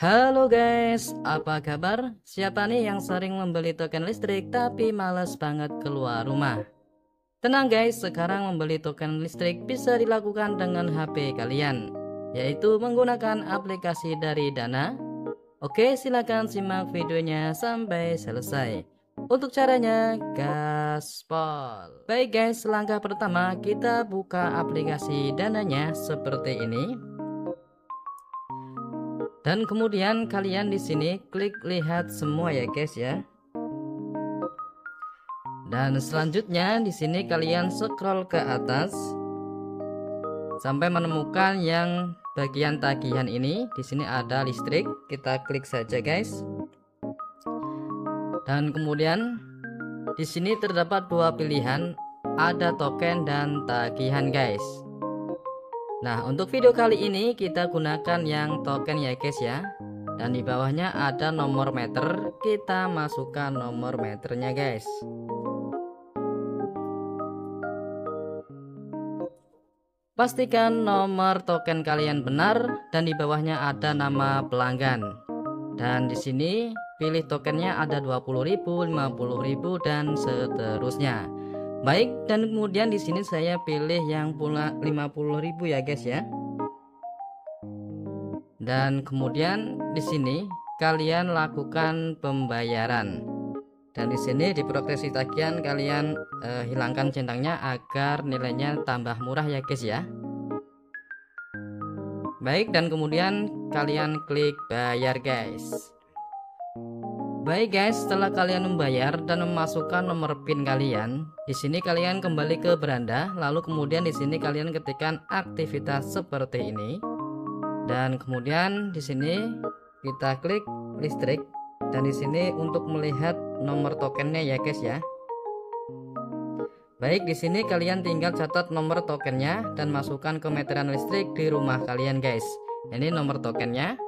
Halo guys, apa kabar? Siapa nih yang sering membeli token listrik tapi males banget keluar rumah? Tenang guys, sekarang membeli token listrik bisa dilakukan dengan HP kalian, yaitu menggunakan aplikasi dari Dana. Oke, silakan simak videonya sampai selesai. Untuk caranya, gaspol. Baik guys, langkah pertama kita buka aplikasi Dananya seperti ini. Dan kemudian kalian di sini klik lihat semua ya guys ya. Dan selanjutnya di sini kalian scroll ke atas sampai menemukan yang bagian tagihan ini. Di sini ada listrik, kita klik saja guys. Dan kemudian di sini terdapat dua pilihan, ada token dan tagihan guys. Nah, untuk video kali ini kita gunakan yang token ya guys ya. Dan di bawahnya ada nomor meter, kita masukkan nomor meternya guys. Pastikan nomor token kalian benar dan di bawahnya ada nama pelanggan. Dan di sini pilih tokennya ada 20.000, 50.000 dan seterusnya. Baik, dan kemudian di sini saya pilih yang pula 50.000 ya guys ya. Dan kemudian di sini kalian lakukan pembayaran. Dan di sini di proteksi tagihan kalian hilangkan centangnya agar nilainya tambah murah ya guys ya. Baik, dan kemudian kalian klik bayar guys. Baik guys, setelah kalian membayar dan memasukkan nomor PIN kalian, di sini kalian kembali ke beranda, lalu kemudian di sini kalian ketikkan aktivitas seperti ini. Dan kemudian di sini kita klik listrik dan di sini untuk melihat nomor tokennya ya guys ya. Baik, di sini kalian tinggal catat nomor tokennya dan masukkan ke meteran listrik di rumah kalian guys. Ini nomor tokennya.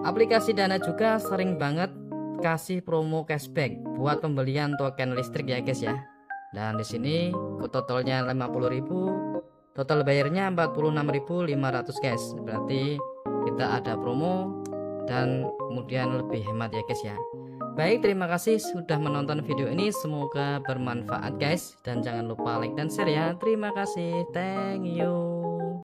Aplikasi Dana juga sering banget kasih promo cashback buat pembelian token listrik ya guys ya. Dan di sini totalnya 50.000, total bayarnya 46.500 guys. Berarti kita ada promo dan kemudian lebih hemat ya guys ya. Baik, terima kasih sudah menonton video ini, semoga bermanfaat guys, dan jangan lupa like dan share ya. Terima kasih, thank you.